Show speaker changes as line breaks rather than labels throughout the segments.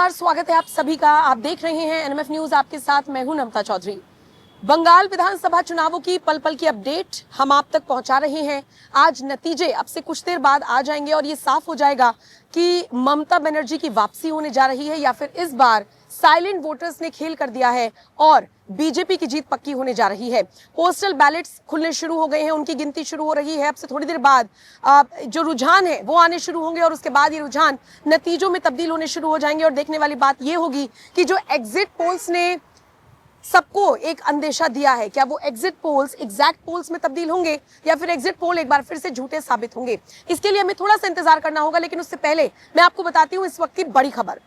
नमस्कार, स्वागत है आप सभी का। आप देख रहे हैं एनएमएफ न्यूज, आपके साथ मैं हूं नमता चौधरी। बंगाल विधानसभा चुनावों की पल पल की अपडेट हम आप तक पहुंचा रहे हैं। आज नतीजे अब से कुछ देर बाद आ जाएंगे और ये साफ हो जाएगा कि ममता बनर्जी की वापसी होने जा रही है या फिर इस बार साइलेंट वोटर्स ने खेल कर दिया है और बीजेपी की जीत पक्की होने जा रही है। पोस्टल बैलेट्स खुलने शुरू हो गए हैं, उनकी गिनती शुरू हो रही है। अब से थोड़ी देर बाद जो रुझान है वो आने शुरू होंगे और उसके बाद ये रुझान नतीजों में तब्दील होने शुरू हो जाएंगे। और देखने वाली बात ये होगी कि जो एग्जिट पोल्स ने सबको एक अंदेशा दिया है, क्या वो एग्जिट पोल्स एग्जैक्ट पोल्स में तब्दील होंगे या फिर एग्जिट पोल एक बार फिर से झूठे साबित होंगे। इसके लिए हमें थोड़ा सा इंतजार करना होगा, लेकिन उससे पहले मैं आपको बताती हूँ इस वक्त की बड़ी खबर।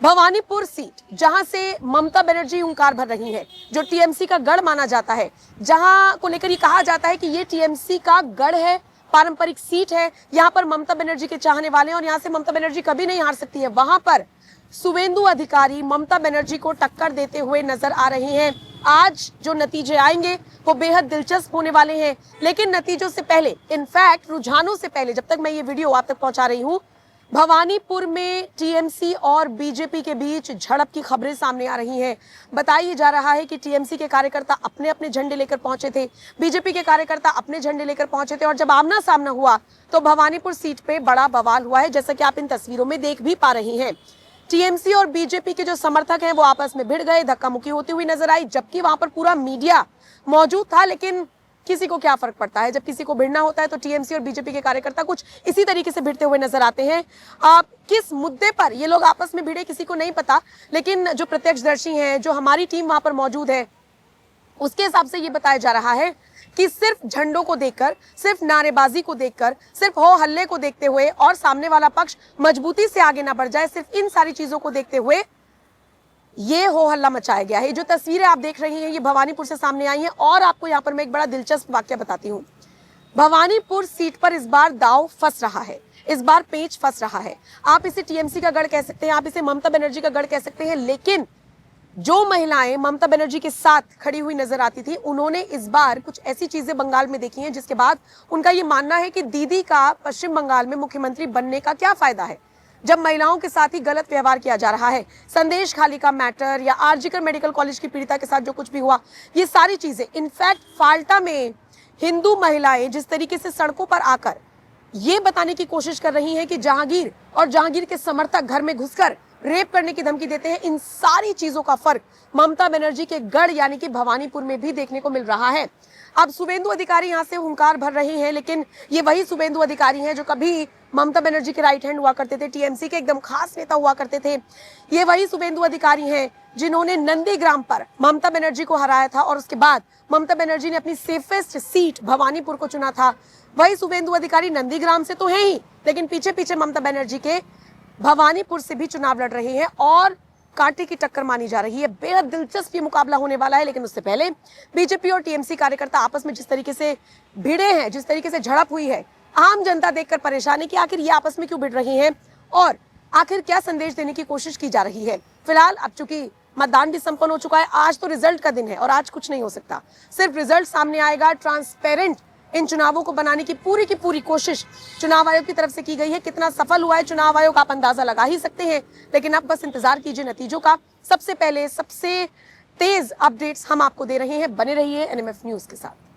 भवानीपुर सीट, जहां से ममता बनर्जी हुंकार भर रही है, जो टीएमसी का गढ़ माना जाता है, जहां को लेकर ये कहा जाता है कि ये टीएमसी का गढ़ है, पारंपरिक सीट है, यहां पर ममता बनर्जी के चाहने वाले हैं और यहां से ममता बनर्जी कभी नहीं हार सकती है। वहां पर शुवेंदु अधिकारी ममता बनर्जी को टक्कर देते हुए नजर आ रहे हैं। आज जो नतीजे आएंगे वो बेहद दिलचस्प होने वाले हैं, लेकिन नतीजों से पहले, इनफैक्ट रुझानों से पहले, जब तक मैं ये वीडियो आप तक पहुंचा रही हूं, भवानीपुर में टीएमसी और बीजेपी के बीच झड़प की खबरें सामने आ रही हैं। बताया जा रहा है कि टीएमसी के कार्यकर्ता अपने अपने झंडे लेकर पहुंचे थे, बीजेपी के कार्यकर्ता अपने झंडे लेकर पहुंचे थे और जब आमना सामना हुआ तो भवानीपुर सीट पे बड़ा बवाल हुआ है, जैसा कि आप इन तस्वीरों में देख भी पा रही हैं। टीएमसी और बीजेपी के जो समर्थक हैं वो आपस में भिड़ गए, धक्का मुक्की होती हुई नजर आई, जबकि वहां पर पूरा मीडिया मौजूद था। लेकिन किसी को क्या फर्क पड़ता है, जब किसी को भिड़ना होता है तो टीएमसी और बीजेपी के कार्यकर्ता कुछ इसी तरीके से भिड़ते हुए नजर आते हैं। किस मुद्दे पर ये लोग आपस में भिड़े किसी को नहीं पता, लेकिन जो प्रत्यक्षदर्शी हैं, जो हमारी टीम वहां पर मौजूद है, उसके हिसाब से ये बताया जा रहा है कि सिर्फ झंडों को देखकर, सिर्फ नारेबाजी को देखकर, सिर्फ हो हल्ले को देखते हुए और सामने वाला पक्ष मजबूती से आगे ना बढ़ जाए, सिर्फ इन सारी चीजों को देखते हुए ये हो हल्ला मचाया गया है। जो तस्वीरें आप देख रही हैं ये भवानीपुर से सामने आई हैं और आपको यहाँ पर मैं एक बड़ा दिलचस्प वाक्य बताती हूँ। भवानीपुर सीट पर इस बार दांव फंस रहा है, इस बार पेच फंस रहा है। आप इसे टीएमसी का गढ़ कह सकते हैं, आप इसे ममता बनर्जी का गढ़ कह सकते हैं, लेकिन जो महिलाएं ममता बनर्जी के साथ खड़ी हुई नजर आती थी, उन्होंने इस बार कुछ ऐसी चीजें बंगाल में देखी हैं जिसके बाद उनका ये मानना है कि दीदी का पश्चिम बंगाल में मुख्यमंत्री बनने का क्या फायदा है, जब महिलाओं के साथ ही गलत व्यवहार किया जा रहा है। संदेश खाली का मैटर या आरजीकर मेडिकल कॉलेज की पीड़िता के साथ जो कुछ भी हुआ, ये सारी चीजें, इनफैक्ट फाल्टा में हिंदू महिलाएं जिस तरीके से सड़कों पर आकर ये बताने की कोशिश कर रही हैं कि जहांगीर और जहांगीर के समर्थक घर में घुसकर रेप करने की धमकी देते हैं, इन सारी चीजों का फर्क ममता बनर्जी के गढ़ यानी कि भवानीपुर में भी देखने को मिल रहा है। अब शुवेंदु अधिकारी यहाँ से हुंकार भर रहे हैं, लेकिन ये वही शुवेंदु अधिकारी हैं जो कभी ममता बनर्जी के राइट हैंड हुआ करते थे, टीएमसी के एकदम खास नेता हुआ करते थे। ये वही शुवेंदु अधिकारी हैं जिन्होंने नंदीग्राम पर ममता बनर्जी को हराया था और उसके बाद ममता बनर्जी ने अपनी सेफेस्ट सीट भवानीपुर को चुना था। वही शुवेंदु अधिकारी नंदीग्राम से तो है ही, लेकिन पीछे पीछे ममता बनर्जी के भवानीपुर से भी चुनाव लड़ रहे हैं और कांटे की टक्कर मानी जा रही है। बेहद दिलचस्प ये मुकाबला होने वाला है, लेकिन उससे पहले बीजेपी और टीएमसी कार्यकर्ता आपस में जिस तरीके से भिड़े हैं, जिस तरीके से झड़प हुई है, आम जनता देखकर परेशान है कि आखिर ये आपस में क्यों भिड़ रही हैं और आखिर क्या संदेश देने की कोशिश की जा रही है। फिलहाल अब चूंकि मतदान भी संपन्न हो चुका है, आज तो रिजल्ट का दिन है और आज कुछ नहीं हो सकता, सिर्फ रिजल्ट सामने आएगा। ट्रांसपेरेंट इन चुनावों को बनाने की पूरी कोशिश चुनाव आयोग की तरफ से की गई है। कितना सफल हुआ है चुनाव आयोग आप अंदाजा लगा ही सकते हैं, लेकिन अब बस इंतजार कीजिए नतीजों का। सबसे पहले सबसे तेज अपडेट्स हम आपको दे रहे हैं, बने रहिए एनएमएफ न्यूज के साथ।